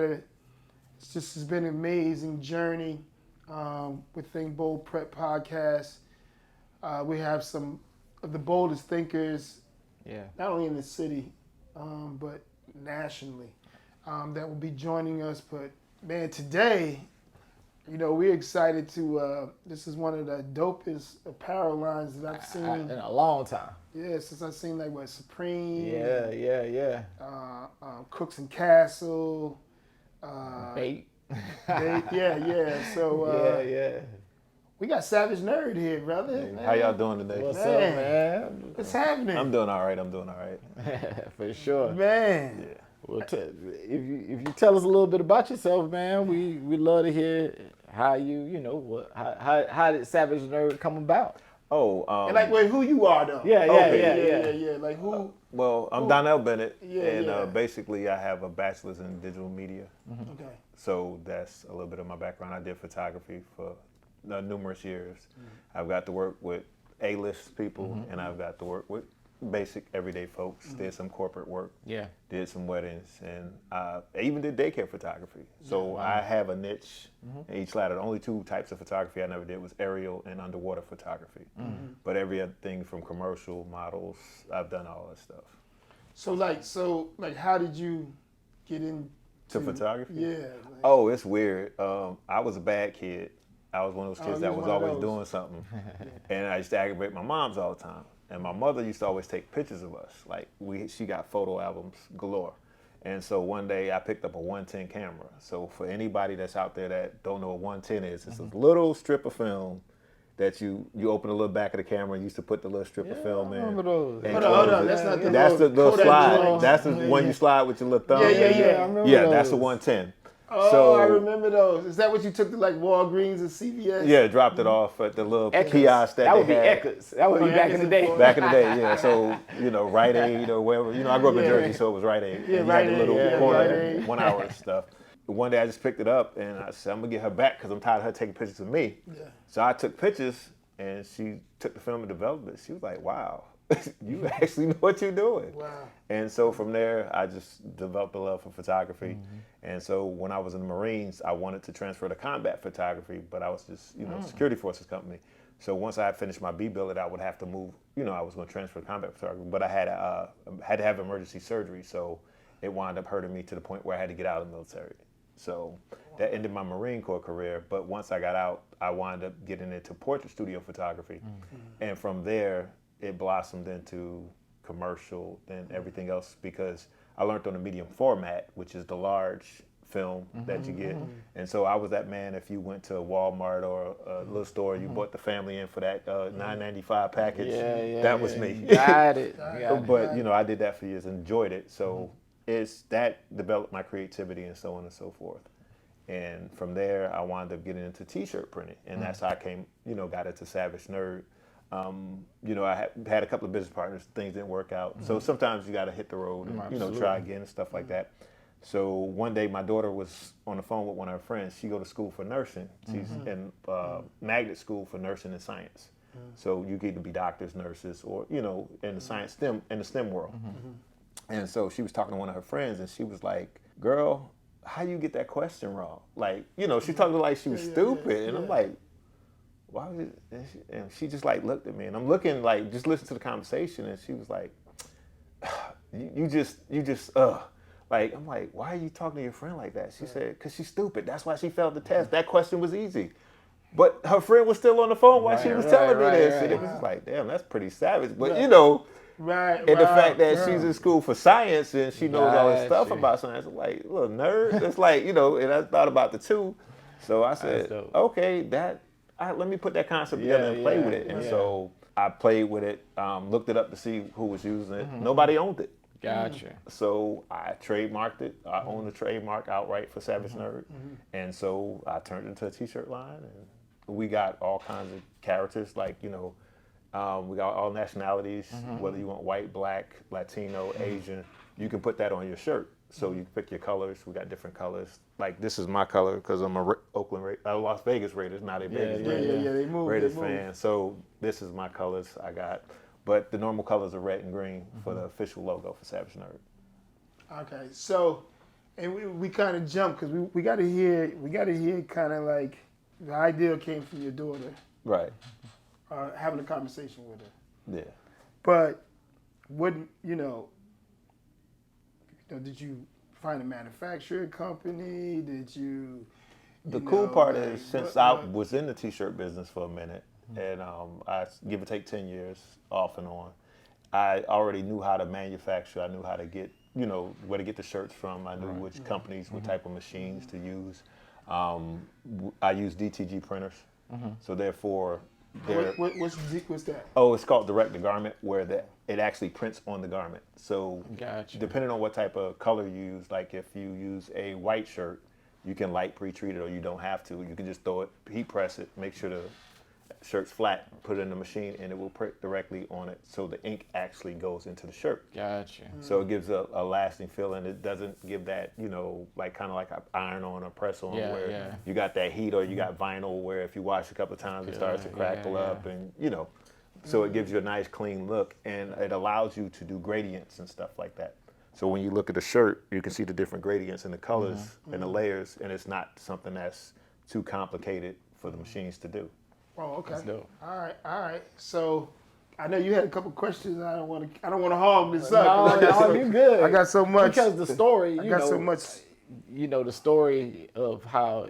it's been an amazing journey with Think Bold Prep Podcast. We have some of the boldest thinkers, not only in the city, but nationally, that will be joining us. But man, today, we're excited to. This is one of the dopest apparel lines that I've seen in a long time. Yeah, since I've seen Supreme. Yeah. Cooks and Castle. Bait. Yeah. So we got Savage Nerd here, brother. Hey, how y'all doing today? What's up, man? What's happening? I'm doing all right. For sure. Man. Yeah. Well, if you tell us a little bit about yourself, man, we love to hear how how did Savage Nerd come about? Oh, and who you are though? Yeah. Like who? Well, I'm Donnell Bennett, Yeah. basically I have a bachelor's in digital media. Okay. So that's a little bit of my background. I did photography for numerous years. I've got to work with A-list people, and I've got to work with basic everyday folks. Did some corporate work. Yeah. Did some weddings, and I even did daycare photography. So I have a niche in each ladder. The only two types of photography I never did was aerial and underwater photography. But everything from commercial models, I've done all that stuff. So how did you get into photography? Yeah. Oh, it's weird. I was a bad kid. I was one of those kids that you was one of always those. doing something. And I used to aggravate my moms all the time. And my mother used to always take pictures of us. She got photo albums galore. And so one day I picked up a 110 camera. So for anybody that's out there that don't know what 110 is, it's a little strip of film that you open the little back of the camera and used to put the little strip of film in. I remember those. And Hold on. That's not the That's the little Kodak slide. joint. That's the one you slide with your little thumb. Yeah. I remember Yeah, those. that's the 110. Oh, So- I remember those. Is that what you took to Walgreens and CVS? Yeah, dropped it off at the little Eckers. kiosk That would they be had. Eckers. That would be back in the day. Back in the day, yeah. So, Rite Aid or wherever. I grew up in Yeah. Jersey, so it was Rite Aid. Yeah, and you Rite had the Aid, little yeah, corner Rite Aid. 1 hour stuff. One day I just picked it up and I said, I'm going to get her back because I'm tired of her taking pictures of me. Yeah. So I took pictures and she took the film and developed it. She was like, wow, you actually know what you're doing. Wow. And so from there, I just developed a love for photography. And so when I was in the Marines, I wanted to transfer to combat photography, but I was just, security forces company. So once I had finished my B billet, I would have to move, I was going to transfer to combat photography, but I had to have emergency surgery. So it wound up hurting me to the point where I had to get out of the military. So that ended my Marine Corps career. But once I got out, I wound up getting into portrait studio photography. And from there, it blossomed into commercial, then everything else, because I learned on the medium format, which is the large film that you get. And so I was that man, if you went to a Walmart or a little store, you bought the family in for that $9.95 package, that was me. Got it. But, I did that for years, enjoyed it. So that developed my creativity and so on and so forth. And from there, I wound up getting into t-shirt printing. And that's how I came, got into Savage Nerd. I had a couple of business partners, things didn't work out. So sometimes you got to hit the road and, try again and stuff like that. So one day my daughter was on the phone with one of her friends. She go to school for nursing. She's in magnet school for nursing and science. So you get to be doctors, nurses, or, in the science in the STEM world. And so she was talking to one of her friends and she was like, girl, how you get that question wrong? She talked like she was stupid. And I'm like, why was it? And she just looked at me, and I'm looking just listen to the conversation, and she was like, you just I'm like, why are you talking to your friend like that? She said, because she's stupid. That's why she failed the test. That question was easy. But her friend was still on the phone while she was telling me this, and it was just like, damn, that's pretty savage. But and the fact that she's in school for science and she knows all this stuff about science, I'm like, little nerd. It's and I thought about the two. So I said, okay, let me put that concept together and play with it. And so I played with it, looked it up to see who was using it. Nobody owned it. Gotcha. So I trademarked it. I own the trademark outright for Savage Nerd. And so I turned it into a t-shirt line. And we got all kinds of characters, we got all nationalities, whether you want white, black, Latino, Asian, you can put that on your shirt. So you pick your colors. We got different colors. This is my color because I'm a Las Vegas Raiders, not a Vegas Raiders. They move. Raiders fan. So this is my colors I got. But the normal colors are red and green for the official logo for Savage Nerd. Okay, so And we kind of jump because we got to hear kind of like the idea came from your daughter, Right. having a conversation with her. Yeah. But wouldn't did you find a manufacturing company? Did you? The cool part is since I was in the t-shirt business for a minute, and I give or take 10 years off and on, I already knew how to manufacture. I knew how to get, where to get the shirts from. I knew which companies, what type of machines to use. I use DTG printers, so therefore, what's that? oh, it's called direct to garment, where it actually prints on the garment. So Gotcha. depending on what type of color you use, like if you use a white shirt, you can light pre-treat it, or you don't have to. You can just throw it, heat press it, make sure the shirt's flat, put it in the machine, and it will print directly on it. So the ink actually goes into the shirt. Gotcha. So it gives a lasting feeling. It doesn't give that, like kind of like an iron on or press on, where you got that heat, or you got vinyl where if you wash a couple of times it starts to crackle up, and so it gives you a nice clean look, and it allows you to do gradients and stuff like that. So when you look at the shirt, you can see the different gradients and the colors and the layers, and it's not something that's too complicated for the machines to do. Oh, okay. That's dope. All right. So I know you had a couple questions. I don't want to hog this up. No, you good. I got so much because the story. I got so much. The story of how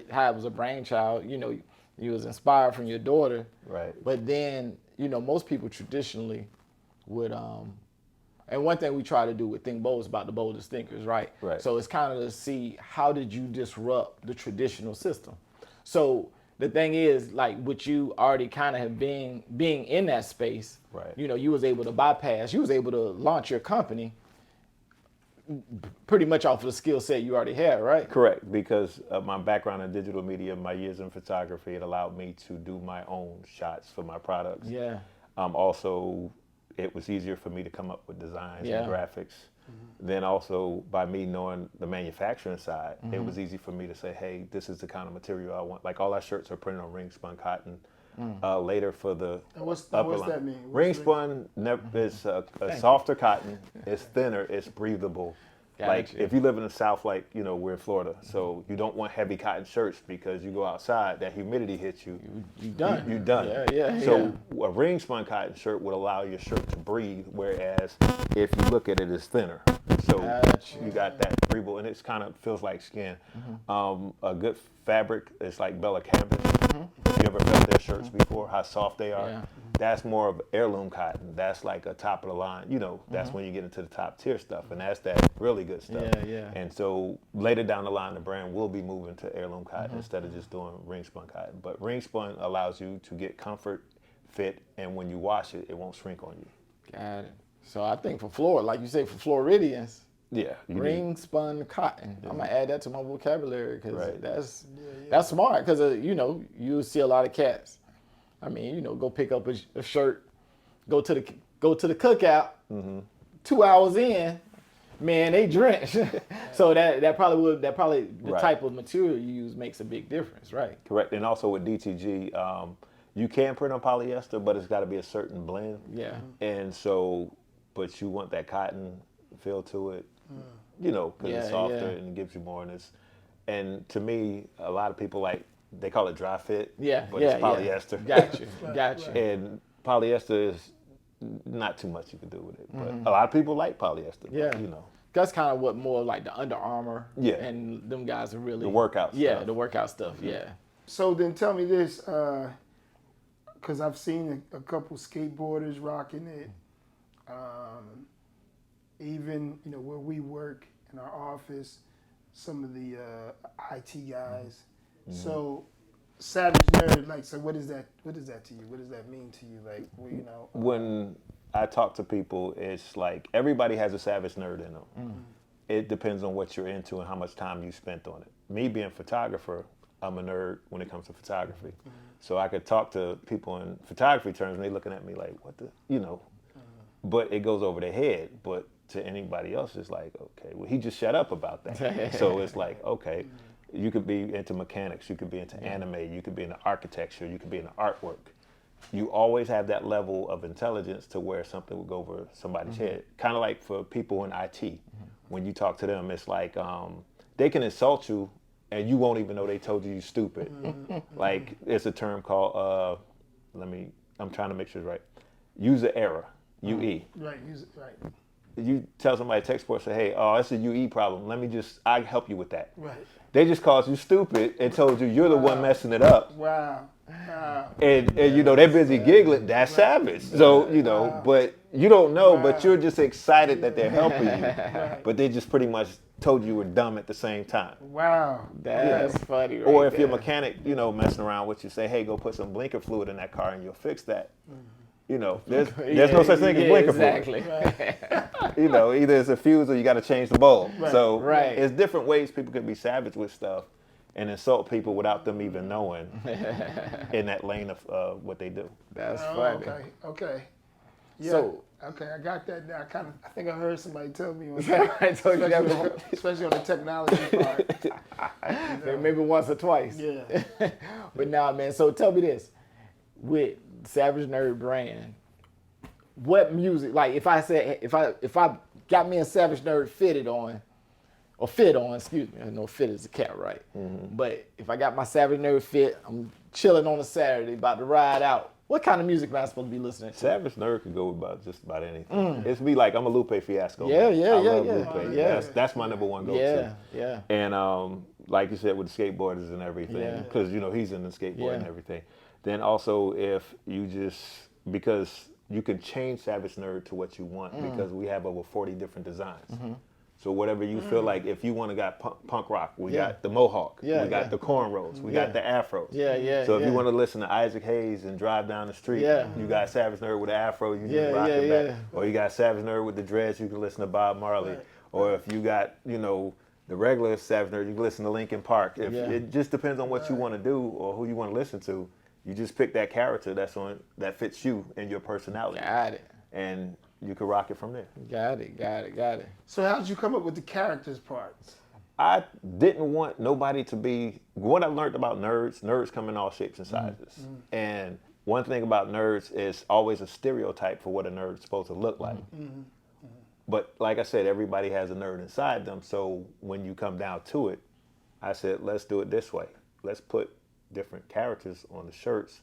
how it was a brainchild. You was inspired from your daughter. Right. But then most people traditionally would And one thing we try to do with Think Bold is about the boldest thinkers, right? Right. So it's kind of to see how did you disrupt the traditional system. So the thing is, like, with you already kind of have being in that space, right? You was able to bypass. You was able to launch your company pretty much off of the skill set you already had, right? Correct, because of my background in digital media, my years in photography, it allowed me to do my own shots for my products. Yeah. Also, it was easier for me to come up with designs and graphics. Then also, by me knowing the manufacturing side, it was easy for me to say, hey, this is the kind of material I want. Like all our shirts are printed on ring spun cotton. Later for the what's upper that line. mean? Ring spun is a softer cotton. It's thinner. It's breathable. Like if you live in the South, like we're in Florida, so you don't want heavy cotton shirts because you go outside, that humidity hits you. You done. You done. Yeah. So a ring spun cotton shirt would allow your shirt to breathe, whereas if you look at it, it's thinner. So you got that breathable, and it kind of feels like skin. A good fabric is like Bella Canvas. If you ever felt their shirts before, how soft they are. Yeah. That's more of heirloom cotton. That's like a top of the line. That's when you get into the top tier stuff, and that's that really good stuff. Yeah. And so later down the line, the brand will be moving to heirloom cotton instead of just doing ring spun cotton. But ring spun allows you to get comfort, fit, and when you wash it, it won't shrink on you. Got it. So I think for Florida, like you say, for Floridians, Yeah. ring spun cotton. I'm gonna add that to my vocabulary because Right. that's smart. Because you see a lot of cats. I mean, go pick up a shirt, go to the cookout. 2 hours in, man, they drenched. So that probably the type of material you use makes a big difference, right? Correct. And also with DTG, you can print on polyester, but it's got to be a certain blend. Yeah. And so, but you want that cotton feel to it, because it's softer and it gives you more. And to me, a lot of people they call it dry fit. Yeah. But it's polyester. Gotcha. And polyester is not too much you can do with it. But a lot of people like polyester. Yeah. But, That's kind of what more like the Under Armour. Yeah. And them guys are really the workout Yeah, stuff. the workout stuff. Yeah. So then tell me this, because I've seen a couple skateboarders rocking it. Even where we work in our office, some of the IT guys. So Savage Nerd, so what is that to you? What does that mean to you? Like, when I talk to people, it's like everybody has a Savage Nerd in them. It depends on what you're into and how much time you spent on it. Me being a photographer, I'm a nerd when it comes to photography. So I could talk to people in photography terms and they looking at me like, what the, but it goes over their head. But to anybody else, it's like, okay, well, he just shut up about that. So it's like, okay, you could be into mechanics, you could be into anime, you could be into architecture, you could be into artwork. You always have that level of intelligence to where something will go over somebody's head. Kind of like for people in IT. when you talk to them, it's like they can insult you and you won't even know they told you stupid. Like it's a term called I'm trying to make sure it's right. User error, UE. Right. Use it right. You tell somebody tech support, say, hey, oh, it's a UE problem. I'll help you with that. Right. They just called you stupid and told you you're the one messing it up. Wow. Wow. And they're busy giggling. That's savage. So, but you don't know, but you're just excited that they're helping you. But they just pretty much told you were dumb at the same time. Wow. That's funny. Right Or if your there. mechanic, messing around with you, say, hey, go put some blinker fluid in that car and you'll fix that. There's no such thing as blinker fluid. Exactly. Either it's a fuse or you got to change the bulb. Right. So Right. it's different ways people can be savage with stuff and insult people without them even knowing in that lane of what they do. That's Oh, funny. okay. Yeah. So- okay, I got that now. I think I heard somebody tell me on I told you that before. especially on the technology part. Maybe once or twice. Yeah. But nah, man. So tell me this: with Savage Nerd brand, what music? Like, if I got me a Savage Nerd fit on, excuse me. I know fit is a cat, right? Mm-hmm. But if I got my Savage Nerd fit, I'm chilling on a Saturday, about to ride out. What kind of music am I supposed to be listening to? Savage Nerd could go about just about anything. It's be like I'm a Lupe Fiasco. Yeah, man. yeah, I yeah, love yeah. Lupe. Yeah. That's my number one go-to. Yeah. And like you said, with the skateboarders and everything, Yeah. because he's in the skateboard and Yeah. everything. Then also if you because you can change Savage Nerd to what you want because we have over 40 different designs. So whatever you feel like, if you want to got punk rock, we Yeah. got the Mohawk, Yeah, we got yeah. the cornrows, we Yeah. got the afros. Yeah. So if yeah. you want to listen to Isaac Hayes and drive down the street, Yeah. you got Savage Nerd with the afro, you Yeah, just rock it yeah. back. Or you got Savage Nerd with the dreads, you can listen to Bob Marley. Right. Or if you got, the regular Savage Nerd, you can listen to Linkin Park. Yeah. It just depends on what you want to do or who you want to listen to. You just pick that character that fits you and your personality. Got it. And you can rock it from there. Got it. So how did you come up with the characters parts? I didn't want nobody to be, what I learned about nerds come in all shapes and sizes. And one thing about nerds is always a stereotype for what a nerd is supposed to look like. But like I said, everybody has a nerd inside them. So when you come down to it, I said, let's do it this way. Let's put different characters on the shirts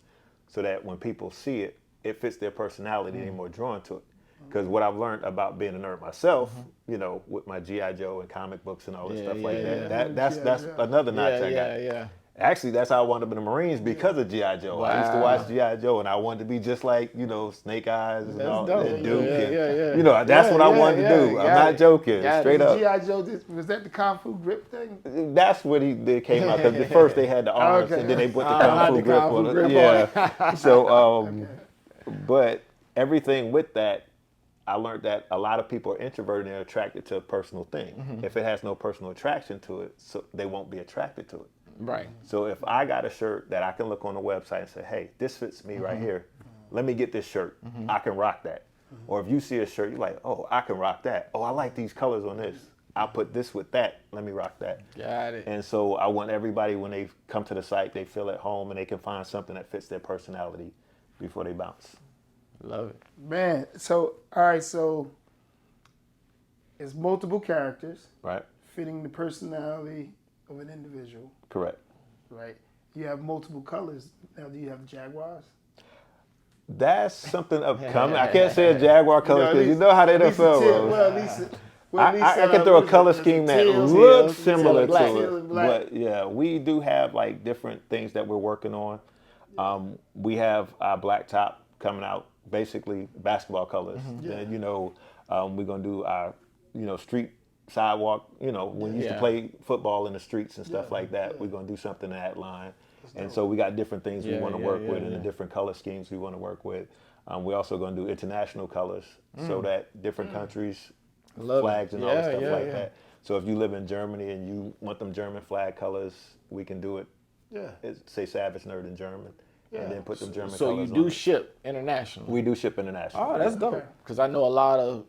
so that when people see it, it fits their personality, they're more drawn to it. Because what I've learned about being a nerd myself, with my G.I. Joe and comic books and all this stuff like that, that's another notch I got. Yeah. Actually, that's how I wound up in the Marines because of G.I. Joe. I used to watch G.I. Joe and I wanted to be just like, Snake Eyes and all dope. and Duke. Yeah. That's what I wanted to do. I'm not joking. Straight up. G.I. Joe, was that the Kung Fu grip thing? That's what they came out. Because at first they had the arms and then they put the Kung Fu grip on it. Yeah. So, but everything with that, I learned that a lot of people are introverted and they're attracted to a personal thing. If it has no personal attraction to it, so they won't be attracted to it. Right. So if I got a shirt that I can look on the website and say, hey, this fits me right here. Let me get this shirt. I can rock that. Or if you see a shirt, you're like, oh, I can rock that. Oh, I like these colors on this. I'll put this with that. Let me rock that. Got it. And so I want everybody, when they come to the site, they feel at home and they can find something that fits their personality before they bounce. Love it. Man, so it's multiple characters Right? fitting the personality of an individual, Correct. right? You have multiple colors. Now, do you have Jaguars? That's something upcoming. I can't say a Jaguar color at because you least- know how the at least NFL the teal- rolls. Well, at least I can throw a color scheme that looks similar black. to Teal it, and black. but yeah, we do have like different things that we're working on. We have our black top coming out, basically basketball colors. Then we're gonna do our street sidewalk. When you used to play football in the streets and stuff like that, we're gonna do something in that line. And so we got different things we want to work with and the different color schemes we want to work with. We're also going to do international colors so that different countries, flags and all that stuff like that. So if you live in Germany and you want them German flag colors, we can do it. Yeah. Say Savage Nerd in German, and then put them German So you colors do on it. ship internationally? We do ship international. Oh, that's dope. Because I know a lot of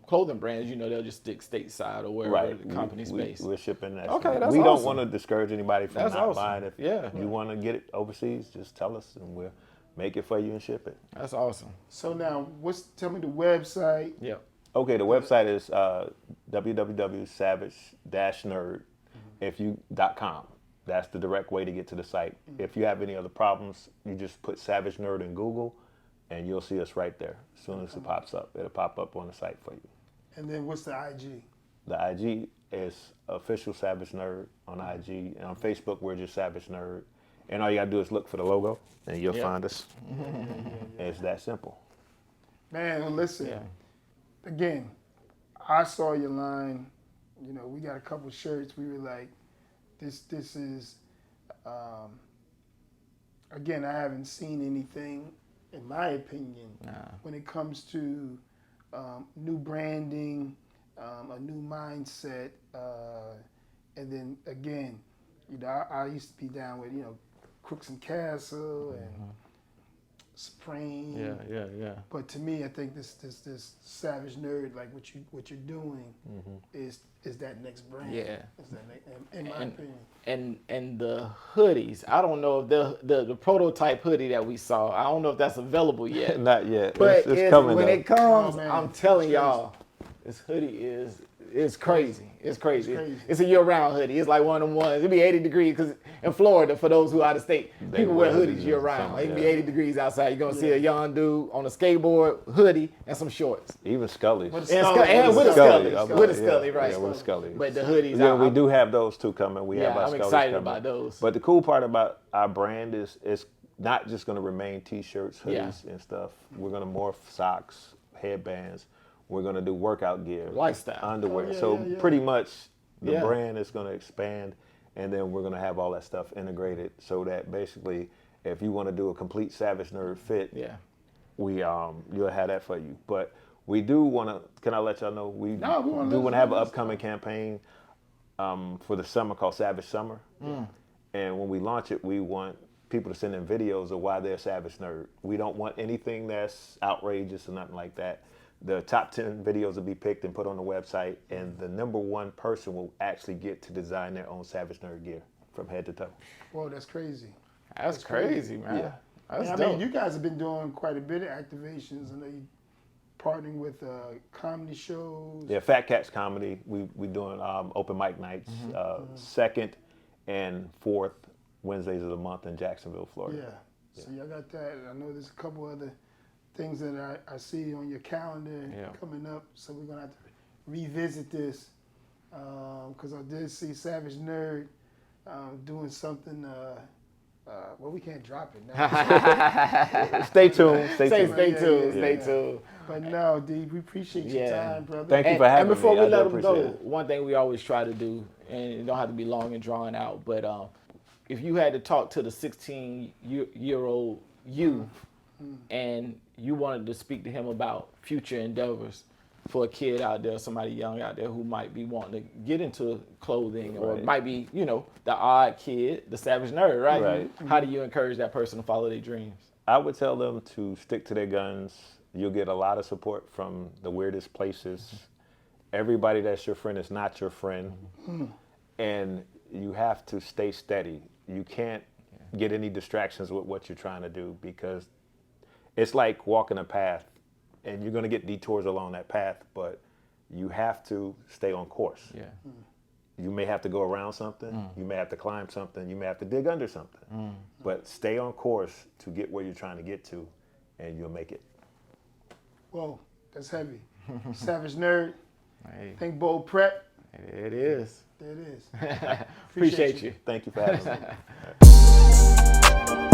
clothing brands, they'll just stick stateside or wherever the company's based. We're shipping that. Okay, that's we don't awesome. want to discourage anybody from That's not awesome. buying. If Yeah. you want to get it overseas, just tell us and we'll make it for you and ship it. That's awesome. So now, tell me the website, Yep. Okay, the website is www.savage-nerd.com. That's the direct way to get to the site. If you have any other problems, you just put Savage Nerd in Google, and you'll see us right there. As soon as it pops up, it'll pop up on the site for you. And then what's the IG? The IG is official Savage Nerd on IG, and on Facebook we're just Savage Nerd. And all you gotta do is look for the logo, and you'll find us. It's that simple. Man, well, listen. Again, I saw your line. You know, we got a couple shirts. We were like, this is. Again, I haven't seen anything, in my opinion, when it comes to new branding, a new mindset, and then again, you know, I used to be down with, you know, Crooks and Castle and Supreme. Yeah. But to me, I think this Savage Nerd, like what you're doing, is that next brand. Yeah. Is that in my opinion. And the hoodies, I don't know if the prototype hoodie that we saw, I don't know if that's available yet. Not yet. But it's coming when though. it comes, Oh, man. I'm telling It's crazy. y'all, this hoodie is crazy. It's crazy. It's crazy. It's a year-round hoodie. It's like one of them ones. It'd be 80 degrees because in Florida, for those who are out of state, people wear hoodies year-round. It'd be 80 degrees outside. You're gonna see a young dude on a skateboard, hoodie, and some shorts. Even Scully. With a And Scully. with a Scully. Scully. With a Scully, right? Yeah, with a Scully. But the hoodies, Yeah, we do have those too coming. We have our I'm Scullies excited coming. about those. But the cool part about our brand is it's not just going to remain T-shirts, hoodies, and stuff. We're going to morph socks, headbands. We're going to do workout gear, Lifestyle. underwear. Oh, yeah, so yeah. pretty much the Yeah. brand is going to expand, and then we're going to have all that stuff integrated so that basically, if you want to do a complete Savage Nerd fit, we you'll have that for you. But we do want to. Can I let y'all know we do want to have an upcoming campaign for the summer called Savage Summer, and when we launch it, we want people to send in videos of why they're a Savage Nerd. We don't want anything that's outrageous or nothing like that. The top 10 videos will be picked and put on the website, and the number one person will actually get to design their own Savage Nerd gear from head to toe. Whoa, that's crazy. That's crazy, man. Yeah. That's I dope. mean, you guys have been doing quite a bit of activations. I know you partnering with comedy shows. Yeah, Fat Cats Comedy. We doing open mic nights, second and fourth Wednesdays of the month in Jacksonville, Florida. So y'all got that. I know there's a couple other things that I see on your calendar coming up. So we're gonna have to revisit this because I did see Savage Nerd doing something. Well, we can't drop it now. Stay tuned. Stay tuned. Stay tuned. But no, D, we appreciate your time, brother. Thank you for having me. And before we I let do them go, appreciate it. one thing we always try to do, and it don't have to be long and drawn out, but if you had to talk to the 16-year-old you and you wanted to speak to him about future endeavors for a kid out there, somebody young out there who might be wanting to get into clothing or might be, you know, the odd kid, the Savage Nerd, right? Right. How do you encourage that person to follow their dreams? I would tell them to stick to their guns. You'll get a lot of support from the weirdest places. Everybody that's your friend is not your friend. And you have to stay steady. You can't get any distractions with what you're trying to do because it's like walking a path and you're going to get detours along that path, but you have to stay on course. Yeah. You may have to go around something, you may have to climb something, you may have to dig under something, but stay on course to get where you're trying to get to and you'll make it. Whoa, that's heavy. Savage Nerd. Hey, Think Bold Prep. it is. There it is. Appreciate you. Thank you for having me.